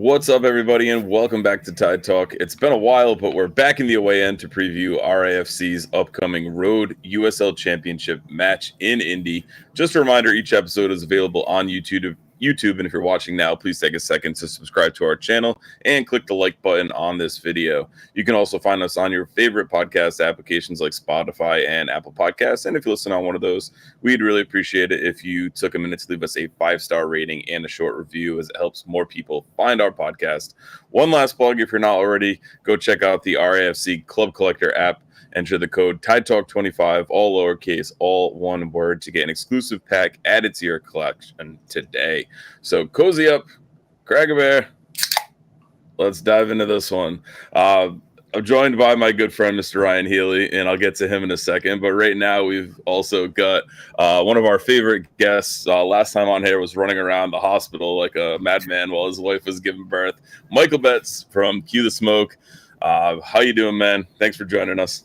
What's up, everybody, and welcome back to Tide Talk. It's been a while, but we're back in the away end to preview RIFC's upcoming Road USL Championship match in Indy. Just a reminder, each episode is available on YouTube, and if you're watching now, please take a second to subscribe to our channel and click the like button on this video. You can also find us on your favorite podcast applications like Spotify and Apple Podcasts, and if you listen on one of those, we'd really appreciate it if you took a minute to leave us a 5-star rating and a short review, as it helps more people find our podcast. One last plug, if you're not already, go check out the RIFC Club Collector app. Enter the code TIDETALK25, all lowercase, all one word, to get an exclusive pack added to your collection today. So cozy up, crack a bear. Let's dive into this one. I'm joined by my good friend, Mr. Ryan Healy, and I'll get to him in a second. But right now, we've also got one of our favorite guests. Last time on here was running around the hospital like a madman while his wife was giving birth. Michael Betts from Cue the Smoke. How you doing, man? Thanks for joining us.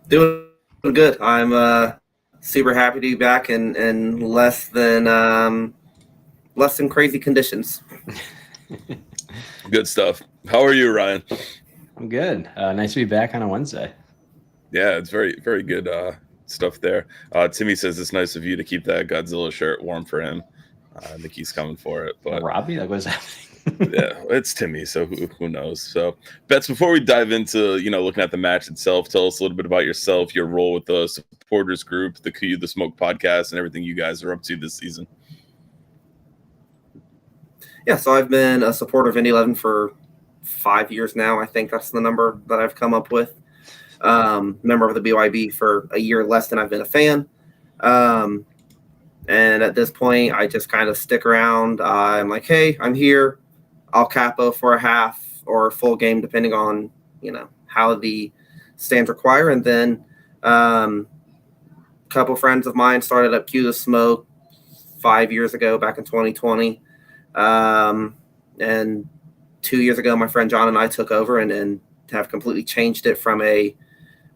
Doing good. I'm super happy to be back in less than crazy conditions. Good stuff. How are you, Ryan? I'm good. Nice to be back on a Wednesday. Yeah, it's very, very good stuff there. Timmy says it's nice of you to keep that Godzilla shirt warm for him. I think he's coming for it. But Robbie, like, what's happening? Yeah, it's Timmy, so who knows? So, Betts, before we dive into looking at the match itself, tell us a little bit about yourself, your role with the supporters group, the Cue the Smoke podcast, and everything you guys are up to this season. Yeah, so I've been a supporter of Indy 11 for 5 years now. I think that's the number that I've come up with. Member of the BYB for a year less than I've been a fan. And at this point, I just kind of stick around. I'm like, hey, I'm here. I'll capo for a half or a full game, depending on, how the stands require. And then a couple friends of mine started up Cue the Smoke 5 years ago, back in 2020. And 2 years ago, my friend John and I took over and have completely changed it from a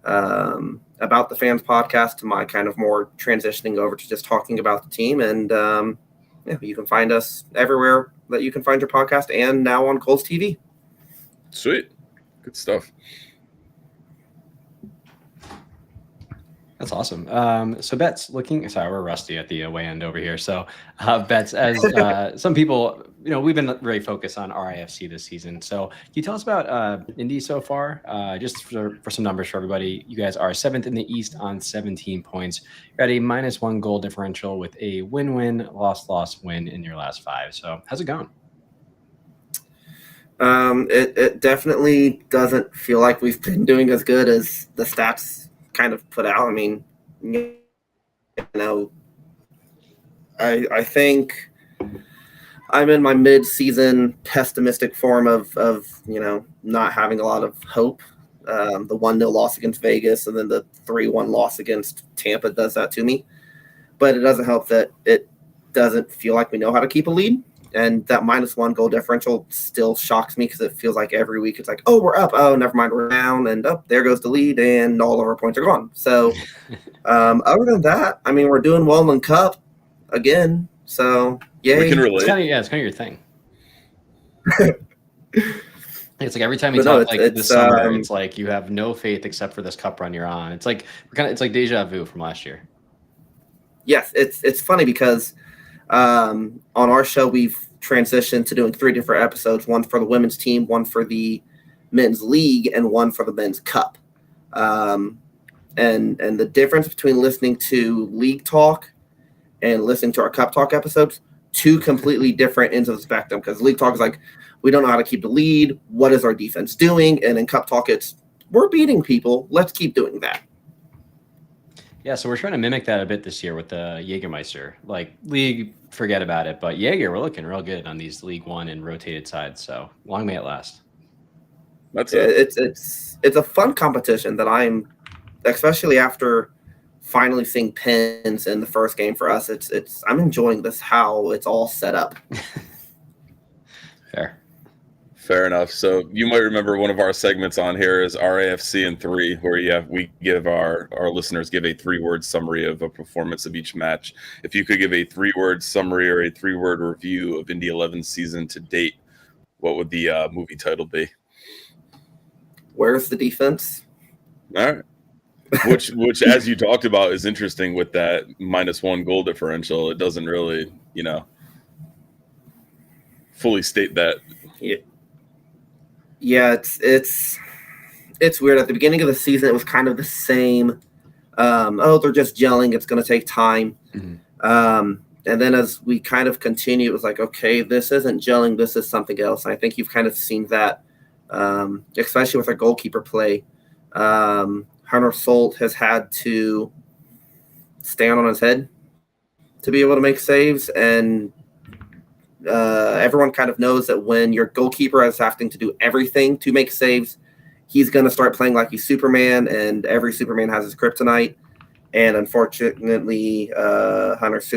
About the Fans podcast to my kind of more transitioning over to just talking about the team. And you can find us everywhere that you can find your podcast, and now on Coles TV. Sweet. Good stuff. That's awesome. So Betts, sorry, we're rusty at the away end over here. So Betts, as some people, we've been very focused on RIFC this season. So can you tell us about Indy so far? Just for some numbers for everybody, you guys are 7th in the East on 17 points. You're at a -1 goal differential with a win-win, loss-loss win in your last 5. So how's it going? It definitely doesn't feel like we've been doing as good as the stats kind of put out. I mean, I think I'm in my mid-season pessimistic form of not having a lot of hope. The 1-0 loss against Vegas and then the 3-1 loss against Tampa does that to me. But it doesn't help that it doesn't feel like we know how to keep a lead. And that -1 goal differential still shocks me because it feels like every week it's like, oh, we're up. Oh, never mind, we're down. And there goes the lead, and all of our points are gone. So other than that, I mean, we're doing well in Cup again. So, yay. We can relate. It's kind of your thing. It's like every time you talk this summer, it's like you have no faith except for this Cup run you're on. It's like it's like deja vu from last year. Yes, it's funny because on our show, we've transitioned to doing 3 different episodes, one for the women's team, one for the men's league, and one for the men's cup. And the difference between listening to league talk and listening to our cup talk episodes, 2 completely different ends of the spectrum, because league talk is like, we don't know how to keep the lead. What is our defense doing? And in cup talk, it's, we're beating people. Let's keep doing that. Yeah, so we're trying to mimic that a bit this year with the Jägermeister. Like, league, forget about it. But Jaeger, we're looking real good on these League One and rotated sides. So long may it last. It's a fun competition that I'm, especially after finally seeing pins in the first game for us. I'm enjoying this, how it's all set up. Fair enough. So you might remember one of our segments on here is RAFC in 3, where we give our listeners give a 3-word summary of a performance of each match. If you could give a 3-word summary or a 3-word review of Indy 11 season to date, what would the movie title be? Where's the defense? All right. Which, as you talked about, is interesting with that -1 goal differential. It doesn't really, fully state that. Yeah, it's weird. At the beginning of the season, it was kind of the same. They're just gelling. It's going to take time. Mm-hmm. And then as we kind of continue, it was like, okay, this isn't gelling. This is something else. And I think you've kind of seen that, especially with our goalkeeper play. Hunter Solt has had to stand on his head to be able to make saves. And everyone kind of knows that when your goalkeeper is having to do everything to make saves, he's going to start playing like he's Superman, and every Superman has his kryptonite. And unfortunately, Hunter's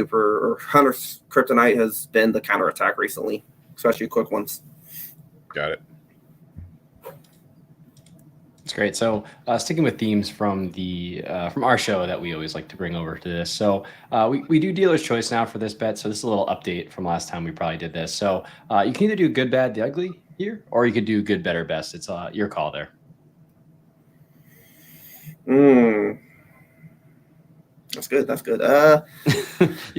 kryptonite has been the counterattack recently, especially quick ones. Got it. That's great. So sticking with themes from our show that we always like to bring over to this. So we do dealer's choice now for this bet. So this is a little update from last time we probably did this. So you can either do good, bad, the ugly here, or you could do good, better, best. It's your call there. That's good.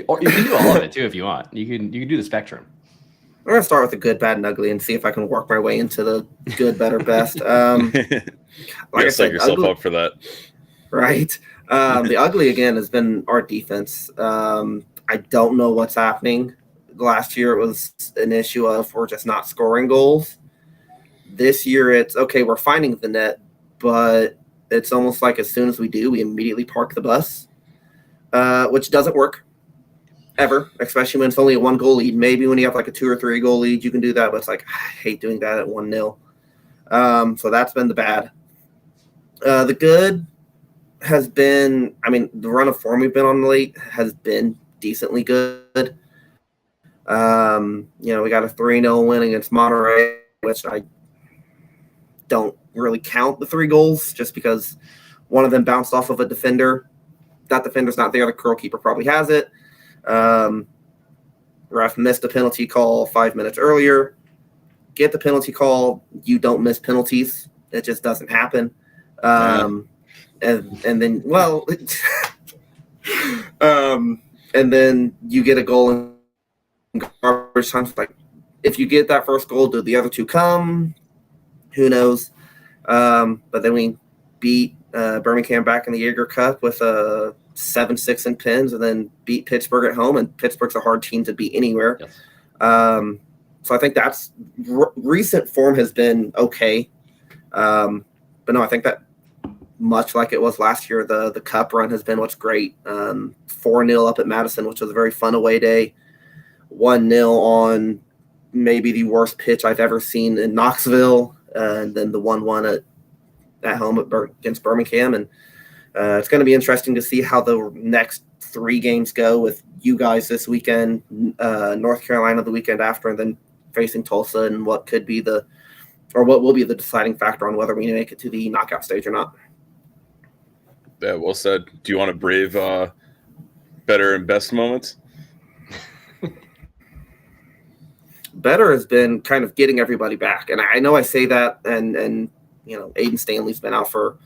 Or you can do all of it too if you want. You can do the spectrum. I'm gonna start with the good, bad, and ugly, and see if I can work my way into the good, better, best. Like I said, set yourself ugly, up for that, right? The ugly again has been our defense. I don't know what's happening. Last year it was an issue of we're just not scoring goals. This year it's okay. We're finding the net, but it's almost like as soon as we do, we immediately park the bus. Which doesn't work ever, especially when it's only a 1-goal lead. Maybe when you have like a 2 or 3 goal lead, you can do that, but it's like, I hate doing that at 1-0. So that's been the bad. The good has been, the run of form we've been on late has been decently good. We got a 3-0 win against Monterey, which I don't really count the 3 goals just because one of them bounced off of a defender. That defender's not there. The goalkeeper probably has it. Ref missed a penalty call 5 minutes earlier. Get the penalty call. You don't miss penalties. It just doesn't happen. And then, and then you get a goal in garbage time. Like, if you get that first goal, do the other 2 come? Who knows? But then we beat Birmingham back in the Jaeger Cup with a 7-6 in pins, and then beat Pittsburgh at home, and Pittsburgh's a hard team to beat anywhere. Yes. So I think that's recent form has been okay. But no, I think that much like it was last year, the cup run has been what's great. 4-0 up at Madison, which was a very fun away day. 1-0 on maybe the worst pitch I've ever seen in Knoxville, and then the 1-1 at home against Birmingham. And it's going to be interesting to see how the next 3 games go with you guys this weekend, North Carolina the weekend after, and then facing Tulsa, and what will be the deciding factor on whether we make it to the knockout stage or not. Yeah, well said. Do you want to brave better and best moments? Better has been kind of getting everybody back. And I know I say that, and Aiden Stanley's been out for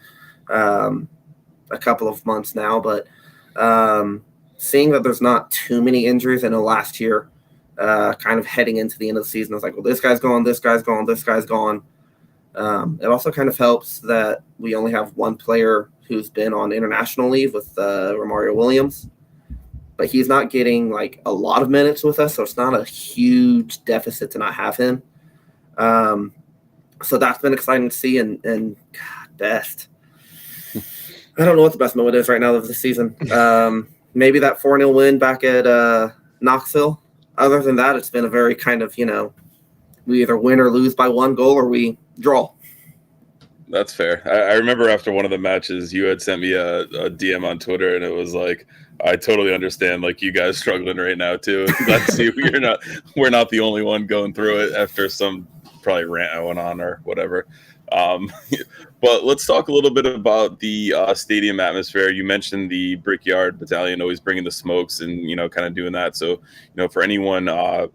a couple of months now, but seeing that there's not too many injuries. I know last year, kind of heading into the end of the season, I was like, well, this guy's gone, this guy's gone, this guy's gone. It also kind of helps that we only have 1 player who's been on international leave with Romario Williams, but he's not getting like a lot of minutes with us, so it's not a huge deficit to not have him. So that's been exciting to see, and God, best. I don't know what the best moment is right now of the season. Maybe that 4-0 win back at Knoxville. Other than that, it's been a very kind of, we either win or lose by 1 goal, or we draw. That's fair. I remember after one of the matches, you had sent me a DM on Twitter, and it was like, I totally understand, like, you guys struggling right now too. Glad to see we're not the only one going through it after some probably rant I went on or whatever. But let's talk a little bit about the stadium atmosphere. You mentioned the Brickyard Battalion always bringing the smokes and, kind of doing that. So, for anyone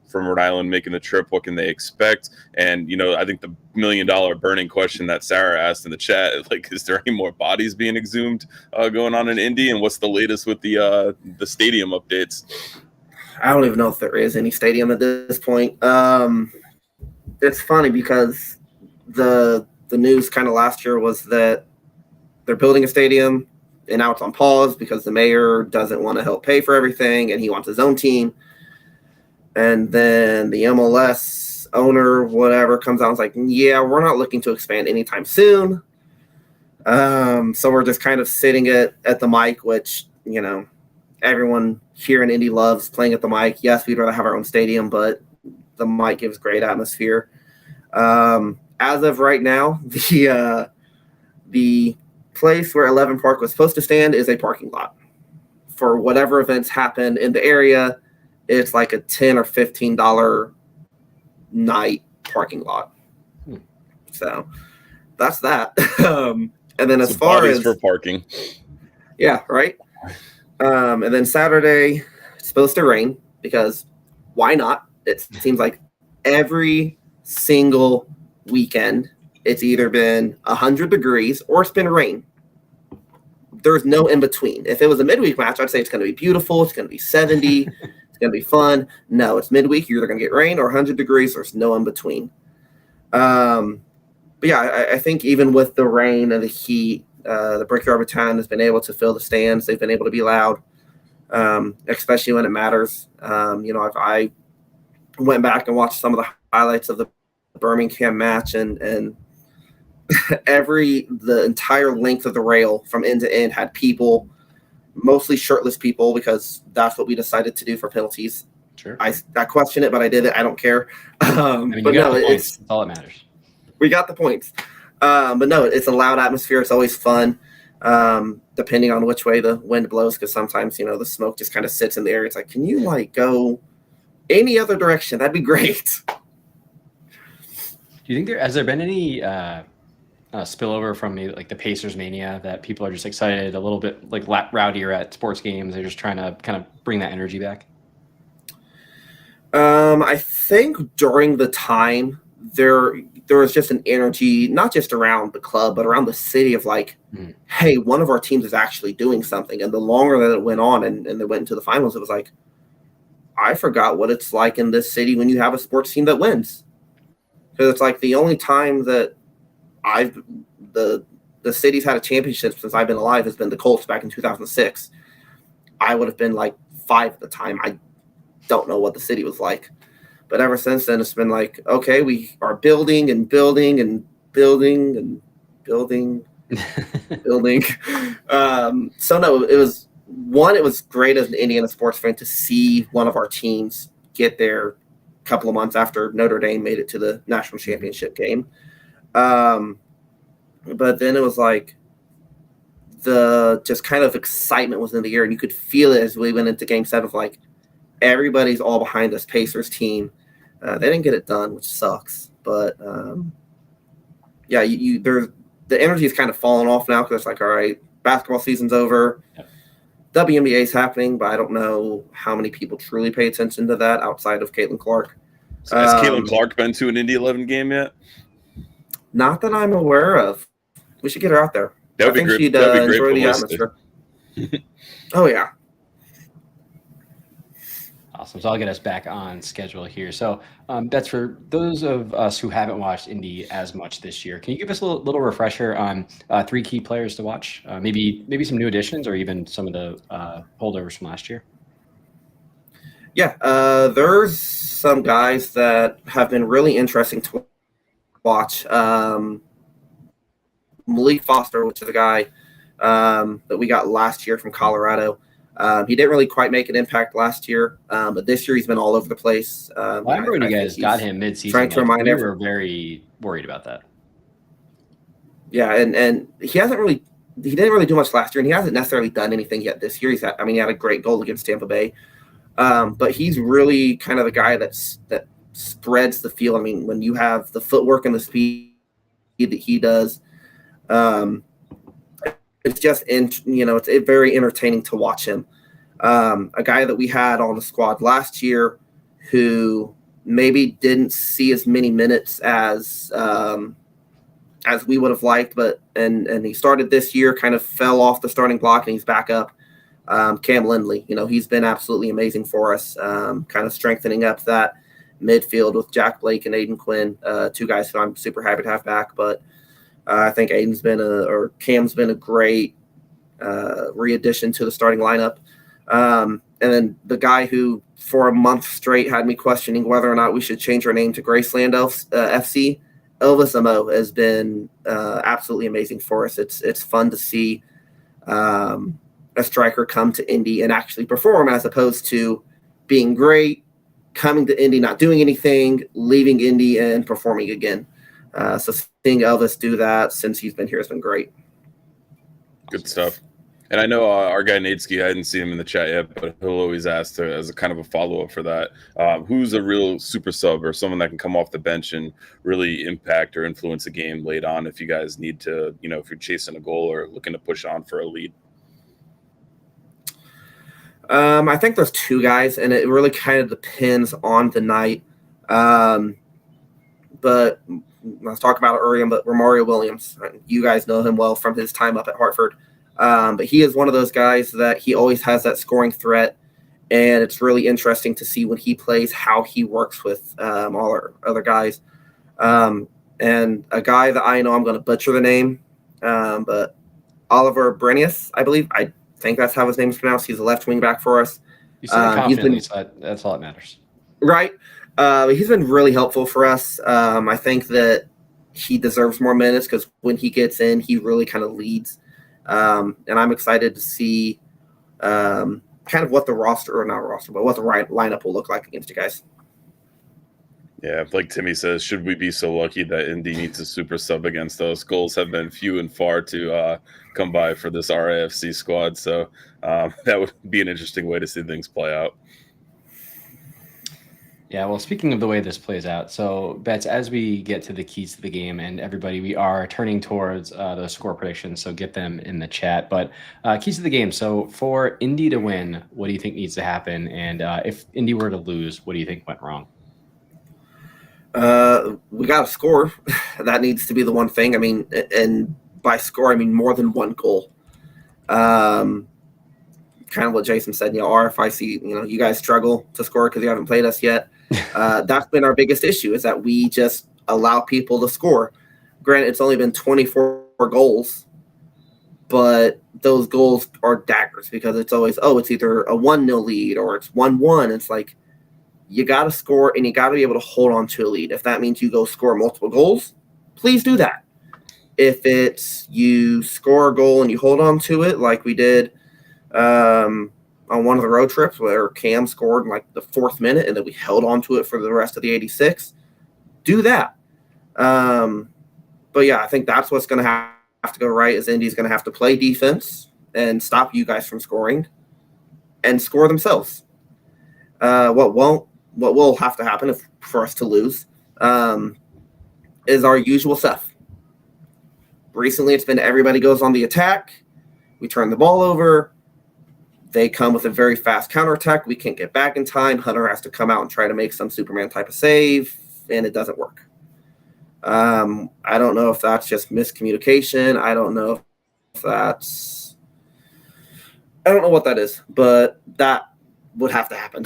from Rhode Island making the trip, what can they expect? And, I think the $1 million burning question that Sarah asked in the chat, like, is there any more bodies being exhumed going on in Indy? And what's the latest with the stadium updates? I don't even know if there is any stadium at this point. It's funny because the news kind of last year was that they're building a stadium and now it's on pause because the mayor doesn't want to help pay for everything and he wants his own team. And then the MLS owner, whatever, comes out and is like, yeah, we're not looking to expand anytime soon. So we're just kind of sitting at the mic, which, everyone here in Indy loves playing at the mic. Yes, we'd rather have our own stadium, but the mic gives great atmosphere. As of right now, the place where 11 Park was supposed to stand is a parking lot. For whatever events happen in the area, it's like a $10 or $15 night parking lot. So that's that. And then as far as for parking, yeah, right. And then Saturday, it's supposed to rain because why not? It seems like every single weekend it's either been 100 degrees or it's been rain. There's no in between. If it was a midweek match, I'd say it's going to be beautiful. It's going to be 70. It's going to be fun. No, it's midweek. You're either going to get rain or 100 degrees. There's no in between. But yeah, I think even with the rain and the heat, the Brickyard Battalion has been able to fill the stands. They've been able to be loud, especially when it matters. I went back and watched some of the highlights of the Birmingham match, and the entire length of the rail from end to end had people, mostly shirtless people, because that's what we decided to do for penalties. Sure. I question it, but I did it. I don't care. But no, it's all that matters. We got the points. But no, it's a loud atmosphere. It's always fun, depending on which way the wind blows, because sometimes, the smoke just kind of sits in the air. It's like, can you go any other direction? That'd be great. Do you think has there been any spillover from maybe like the Pacers mania that people are just excited, a little bit like rowdier at sports games? They're just trying to kind of bring that energy back? I think during the time there was just an energy, not just around the club, but around the city of like, hey, one of our teams is actually doing something. And the longer that it went on and they went into the finals, it was like, I forgot what it's like in this city when you have a sports team that wins. Because it's like the only time that the city's had a championship since I've been alive has been the Colts back in 2006. I would have been like 5 at the time. I don't know what the city was like. But ever since then, it's been like, okay, we are building and building and building and building, building. So no, it was great as an Indiana sports fan to see one of our teams get there couple of months after Notre Dame made it to the national championship game. But then it was like the just kind of excitement was in the air, and you could feel it as we went into game 7 of like, everybody's all behind this Pacers team. They didn't get it done, which sucks. But yeah, the energy is kind of falling off now because it's like, all right, basketball season's over. Yep. WNBA is happening, but I don't know how many people truly pay attention to that outside of Caitlin Clark. So has Caitlin Clark been to an Indy 11 game yet? Not that I'm aware of. We should get her out there. That would be great. She'd enjoy the atmosphere. Oh, yeah. Awesome. So I'll get us back on schedule here. So that's for those of us who haven't watched Indy as much this year. Can you give us a little refresher on 3 key players to watch? Maybe some new additions or even some of the holdovers from last year? Yeah, there's some guys that have been really interesting to watch. Malik Foster, which is a guy that we got last year from Colorado. He didn't really quite make an impact last year, but this year he's been all over the place. I remember when you guys got him mid-season. Trying to remind we were very worried about that. Yeah, and he didn't really do much last year, and he hasn't necessarily done anything yet this year. He had a great goal against Tampa Bay, but he's really kind of the guy that spreads the field. I mean, when you have the footwork and the speed that he does. It's just, it's very entertaining to watch him. A guy that we had on the squad last year who maybe didn't see as many minutes as we would have liked, but and he started this year, kind of fell off the starting block, and he's back up. Cam Lindley, he's been absolutely amazing for us, kind of strengthening up that midfield with Jack Blake and Aiden Quinn, two guys who I'm super happy to have back. But I think Cam's been a great re-addition to the starting lineup. And then the guy who for a month straight had me questioning whether or not we should change our name to Graceland FC, Elvis Amo, has been absolutely amazing for us. It's fun to see a striker come to Indy and actually perform, as opposed to being great, coming to Indy, not doing anything, leaving Indy and performing again. So seeing Elvis do that since he's been here has been great. Good stuff. And I know our guy Natesky, I hadn't seen him in the chat yet, but he'll always ask as a kind of a follow-up for that. Who's a real super sub or someone that can come off the bench and really impact or influence a game late on if you guys need to, if you're chasing a goal or looking to push on for a lead? I think there's two guys, and it really kind of depends on the night. But let's talk about it earlier, but Romario Williams, you guys know him well from his time up at Hartford. But he is one of those guys that he always has that scoring threat, and it's really interesting to see when he plays how he works with all our other guys. And a guy that I know, I'm going to butcher the name, but Oliver Brenius, I believe. I think that's how his name is pronounced. He's a left wing back for us. You said it confidently, so that's all that matters. Right. He's been really helpful for us. I think that he deserves more minutes because when he gets in, he really kind of leads. And I'm excited to see kind of what the what the right lineup will look like against you guys. Yeah, like Timmy says, should we be so lucky that Indy needs a super sub against us? Goals have been few and far to come by for this RIFC squad. So that would be an interesting way to see things play out. Yeah, well, speaking of the way this plays out, so Betts, as we get to the keys to the game, and everybody, we are turning towards the score predictions, so get them in the chat. But keys to the game, so for Indy to win, what do you think needs to happen? And if Indy were to lose, what do you think went wrong? We got to score. That needs to be the one thing. I mean, and by score, I mean more than one goal. Kind of what Jason said, RFIC, you guys struggle to score because you haven't played us yet. That's been our biggest issue, is that we just allow people to score. Granted, it's only been 24 goals, but those goals are daggers because it's always, it's either a 1-0 lead or it's 1-1. It's like, you got to score and you got to be able to hold on to a lead. If that means you go score multiple goals, please do that. If it's you score a goal and you hold on to it like we did on one of the road trips where Cam scored in like the 4th minute and then we held on to it for the rest of the 86, do that. But yeah, I think that's what's going to have to go right, is Indy's going to have to play defense and stop you guys from scoring and score themselves. What will have to happen for us to lose is our usual stuff. Recently, it's been everybody goes on the attack. We turn the ball over. They come with a very fast counterattack. We can't get back in time. Hunter has to come out and try to make some Superman type of save, and it doesn't work. I don't know if that's just miscommunication. I don't know what that is, but that would have to happen.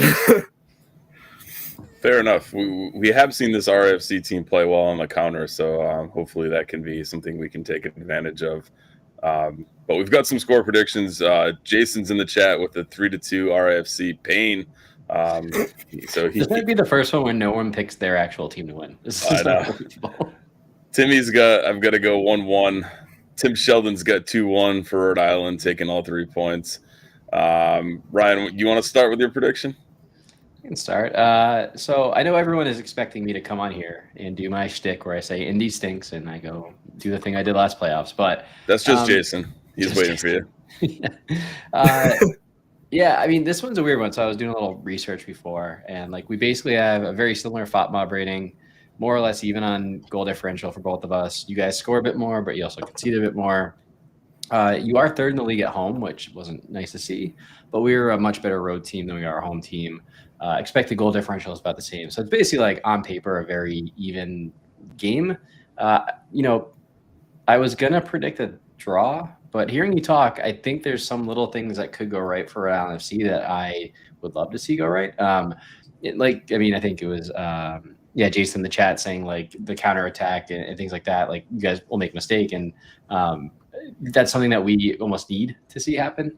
Fair enough. We have seen this RFC team play well on the counter, so hopefully that can be something we can take advantage of. But we've got some score predictions. Jason's in the chat with the 3-2 RFC Payne. So this might be the first one where no one picks their actual team to win. This is unbelievable. Timmy's I've got to go 1-1. Tim Sheldon's got 2-1 for Rhode Island, taking all 3 points. Ryan, you want to start with your prediction? I can start. So I know everyone is expecting me to come on here and do my shtick where I say Indy stinks and I go do the thing I did last playoffs. But that's just Jason. He's waiting for you. Yeah, I mean, this one's a weird one. So I was doing a little research before, and we basically have a very similar FOTMOB rating. more or less even on goal differential for both of us. You guys score a bit more, but you also concede a bit more. You are third in the league at home, which wasn't nice to see, but we were a much better road team than we are our home team. Expected goal differential is about the same. So it's basically like on paper, a very even game. I was going to predict a draw, but hearing you talk, I think there's some little things that could go right for LFC that I would love to see go right. I think it was, Jason in the chat saying like the counterattack and things like that, like you guys will make a mistake. And that's something that we almost need to see happen.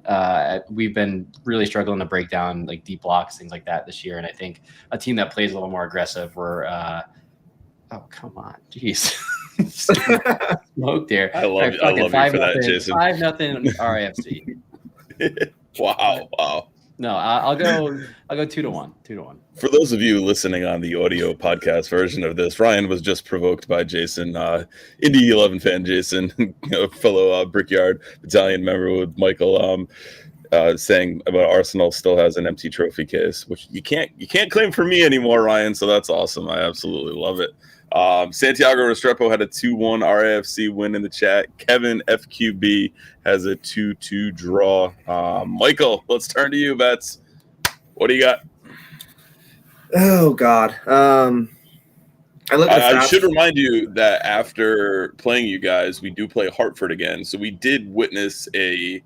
We've been really struggling to break down like deep blocks, things like that this year. And I think a team that plays a little more aggressive, oh, come on. Jeez. Smoked there. I love you for that, Jason. 5-0 RIFC. Wow. No, I'll go 2-1. 2-1. For those of you listening on the audio podcast version of this, Ryan was just provoked by Jason, Indy 11 fan Jason, fellow Brickyard Battalion member with Michael, saying about Arsenal still has an empty trophy case, which you can't claim for me anymore, Ryan. So that's awesome. I absolutely love it. Santiago Restrepo had a 2-1 RAFC win in the chat. Kevin FQB has a 2-2 draw. Michael, let's turn to you, Bets. What do you got? Oh God. I should remind you that after playing you guys, we do play Hartford again. So we did witness a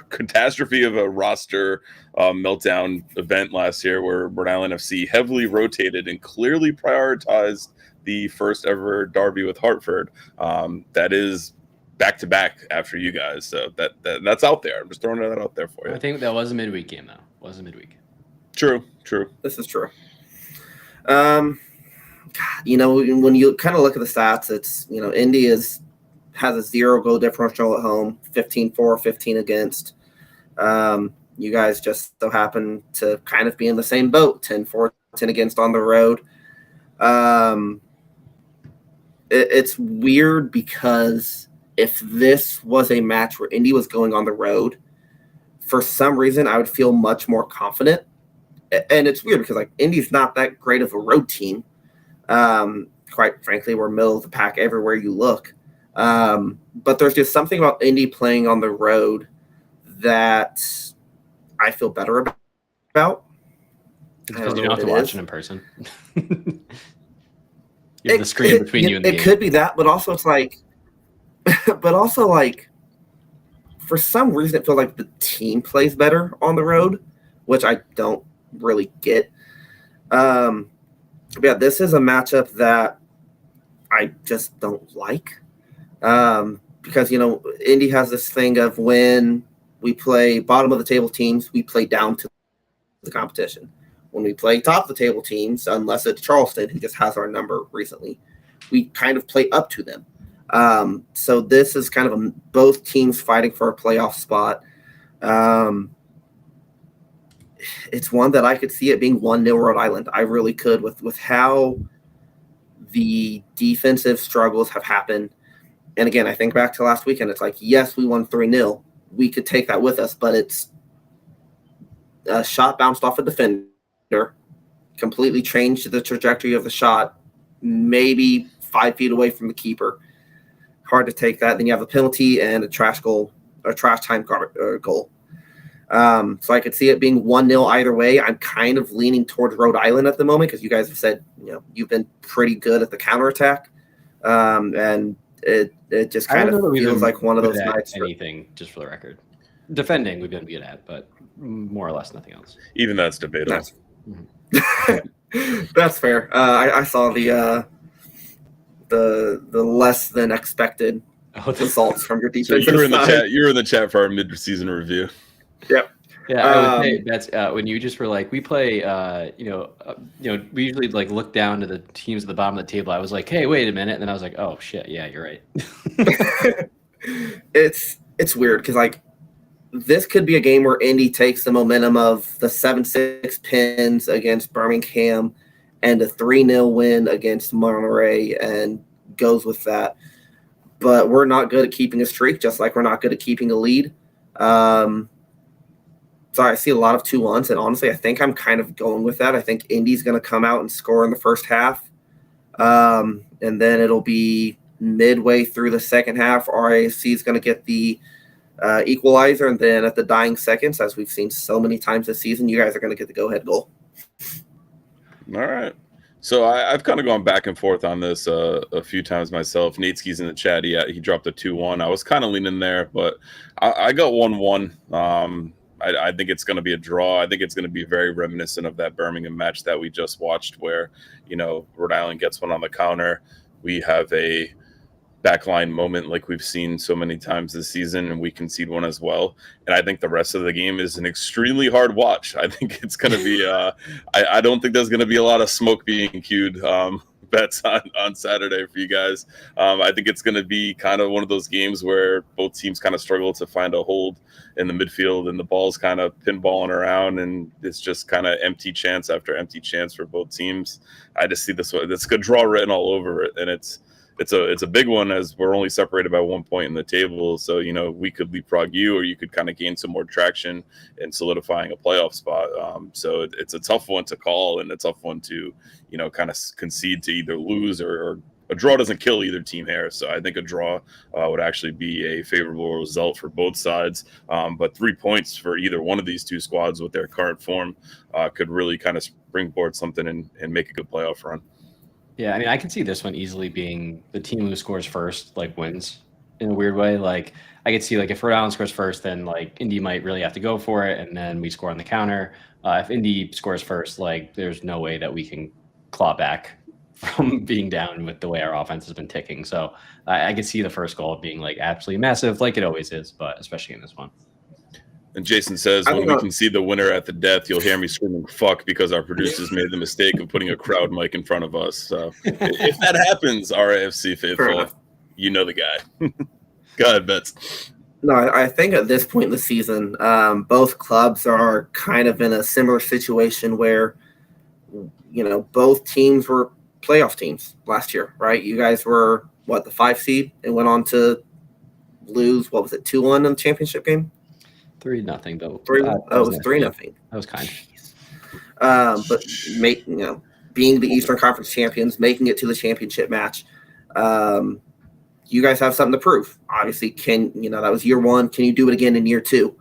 catastrophe of a roster meltdown event last year where Rhode Island FC heavily rotated and clearly prioritized the first ever derby with Hartford. That is back to back after you guys. So that's out there. I'm just throwing that out there for you. I think that was a midweek game though. It was a midweek. True. This is true. When you kind of look at the stats, it's, Indy has a 0 goal differential at home, 15-4, 15 against. You guys just so happen to kind of be in the same boat, 10-4, 10 against on the road. It's weird because if this was a match where Indy was going on the road, for some reason I would feel much more confident. And it's weird because like Indy's not that great of a road team. Quite frankly, we're middle of the pack everywhere you look. But there's just something about Indy playing on the road that I feel better about. Because you don't have to watch it in person. You have the screen between you and the game. It could be that, but also it's like, for some reason it feels like the team plays better on the road, which I don't really get. This is a matchup that I just don't like. Because, Indy has this thing of when we play bottom of the table teams, we play down to the competition. When we play top of the table teams, unless it's Charleston, who just has our number recently, we kind of play up to them. So this is kind of both teams fighting for a playoff spot. It's one that I could see it being 1-0 Rhode Island. I really could with how the defensive struggles have happened. And again, I think back to last weekend, it's like, yes, we won 3-0. We could take that with us, but it's a shot bounced off a defender, completely changed the trajectory of the shot, maybe 5 feet away from the keeper. Hard to take that. Then you have a penalty and a trash goal or trash time goal. So I could see it being 1-0 either way. I'm kind of leaning towards Rhode Island at the moment because you guys have said, you've been pretty good at the counterattack. And it just kind of feels like one of those nights. Anything, just for the record. Defending, we've been good at, but more or less nothing else. Even that's debatable. That's fair. I saw the less than expected results from your defense. So you were in the chat. You were in the chat for our mid-season review. Yep. Yeah, I would say that's when you just were like, we play, we usually like look down to the teams at the bottom of the table. I was like, hey, wait a minute, and then I was like, oh shit, yeah, you're right. It's weird because like this could be a game where Indy takes the momentum of the 7-6 pins against Birmingham and a 3-0 win against Monterey and goes with that. But we're not good at keeping a streak, just like we're not good at keeping a lead. So I see a lot of 2-1s, and honestly, I think I'm kind of going with that. I think Indy's going to come out and score in the first half. And then it'll be midway through the second half. RIFC is going to get the equalizer, and then at the dying seconds, as we've seen so many times this season, you guys are going to get the go-ahead goal. All right. So I've kind of gone back and forth on this a few times myself. Nateski's in the chat. He dropped a 2-1. I was kind of leaning there, but I got 1-1. I think it's going to be a draw. I think it's going to be very reminiscent of that Birmingham match that we just watched where, Rhode Island gets one on the counter. We have a backline moment like we've seen so many times this season, and we concede one as well. And I think the rest of the game is an extremely hard watch. I think it's going to be I don't think there's going to be a lot of smoke being queued bets on Saturday for you guys. I think it's going to be kind of one of those games where both teams kind of struggle to find a hold in the midfield, and the ball's kind of pinballing around, and it's just kind of empty chance after empty chance for both teams. I just see this one. It's a good draw written all over it, and it's a big one as we're only separated by 1 point in the table. So, we could leapfrog you, or you could kind of gain some more traction in solidifying a playoff spot. So it's a tough one to call, and a tough one to, kind of concede to either lose or a draw doesn't kill either team here. So I think a draw would actually be a favorable result for both sides. But 3 points for either one of these two squads with their current form could really kind of springboard something and make a good playoff run. Yeah, I mean, I can see this one easily being the team who scores first, wins in a weird way. I could see, if Rhode Island scores first, then, Indy might really have to go for it, and then we score on the counter. If Indy scores first, there's no way that we can claw back from being down with the way our offense has been ticking. So I could see the first goal being, absolutely massive, like it always is, but especially in this one. And Jason says, when we can see the winner at the death, you'll hear me screaming "fuck" because our producers made the mistake of putting a crowd mic in front of us. So if that happens, RIFC faithful, you know the guy. Go ahead, Betts. No, I think at this point in the season, both clubs are kind of in a similar situation where, both teams were playoff teams last year, right? You guys were, the 5 seed and went on to lose, 2-1 in the championship game? 3-0 though. 3-1. It was 3-0. That was kind. But being the Eastern Conference champions, making it to the championship match, you guys have something to prove. Obviously, that was year 1. Can you do it again in year 2?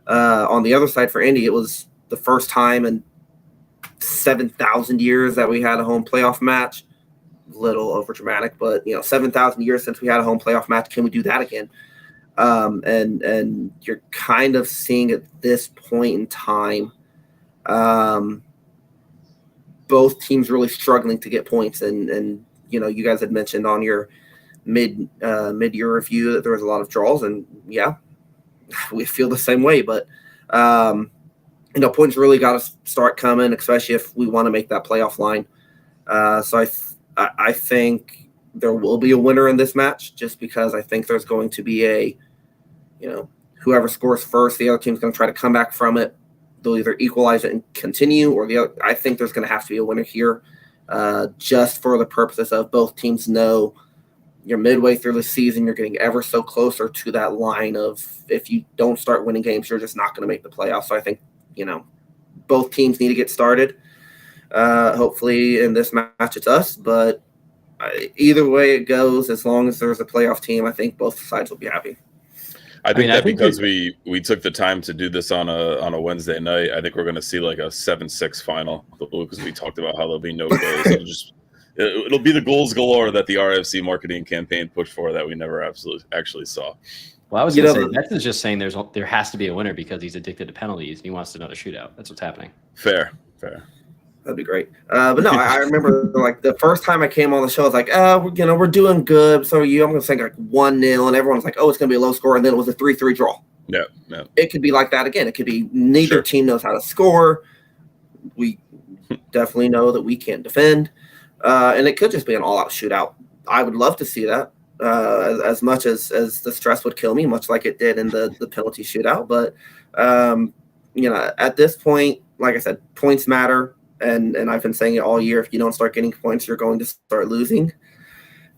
On the other side for Indy, it was the first time in 7,000 years that we had a home playoff match. A little over dramatic, but 7,000 years since we had a home playoff match. Can we do that again? And you're kind of seeing at this point in time, both teams really struggling to get points. And you guys had mentioned on your mid-year review that there was a lot of draws, and yeah, we feel the same way. But points really got to start coming, especially if we want to make that playoff line. So I think there will be a winner in this match, just because I think there's going to be whoever scores first, the other team's going to try to come back from it. They'll either equalize it and continue, or I think there's going to have to be a winner here, just for the purposes of both teams know you're midway through the season, you're getting ever so closer to that line of, if you don't start winning games, you're just not going to make the playoffs. So I think, both teams need to get started. Hopefully in this match it's us, but either way it goes, as long as there's a playoff team, I think both sides will be happy. I think because we took the time to do this on a Wednesday night, I think we're going to see a 7-6 final, because we talked about how there'll be no goals. It'll be the goals galore that the RFC marketing campaign pushed for that we never actually saw. Well, I was going to say, Betts is just saying there has to be a winner because he's addicted to penalties and he wants another shootout. That's what's happening. Fair. That'd be great. But no, I remember the first time I came on the show, I was like, we're doing good. So I'm going to say 1-0, and everyone's like, oh, it's going to be a low score, and then it was a 3-3 draw. Yeah. It could be like that again. It could be neither team knows how to score. We definitely know that we can't defend, and it could just be an all-out shootout. I would love to see that, as much as the stress would kill me, much like it did in the penalty shootout. But at this point, like I said, points matter. And I've been saying it all year. If you don't start getting points, you're going to start losing.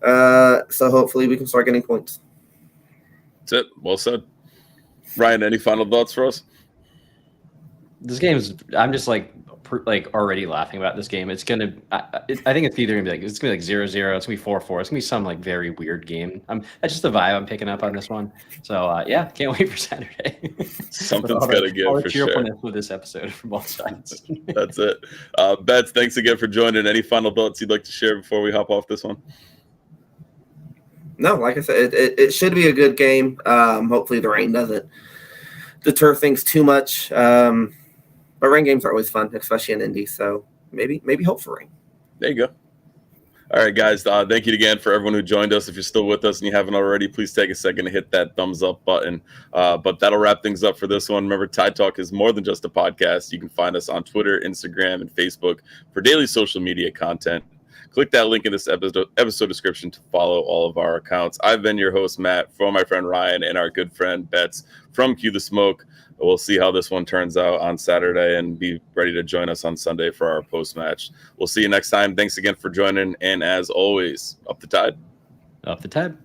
So hopefully we can start getting points. That's it. Well said. Ryan, any final thoughts for us? This game is, I'm just like already laughing about this game. It's gonna. I think it's either gonna be like 0-0. It's gonna be 4-4. It's gonna be some like very weird game. That's just the vibe I'm picking up on this one. So yeah, can't wait for Saturday. Something's got to give for sure. With this episode from both sides. That's it. Betts, thanks again for joining. Any final thoughts you'd like to share before we hop off this one? No, like I said, it should be a good game. Hopefully the rain doesn't deter things too much. But rain games are always fun, especially in Indy. So maybe hope for rain. There you go. All right, guys. Thank you again for everyone who joined us. If you're still with us and you haven't already, please take a second to hit that thumbs up button. But that'll wrap things up for this one. Remember, Tide Talk is more than just a podcast. You can find us on Twitter, Instagram, and Facebook for daily social media content. Click that link in this episode description to follow all of our accounts. I've been your host, Matt, for my friend Ryan and our good friend Betts from Cue the Smoke. We'll see how this one turns out on Saturday and be ready to join us on Sunday for our post-match. We'll see you next time. Thanks again for joining. And as always, up the Tide. Up the Tide.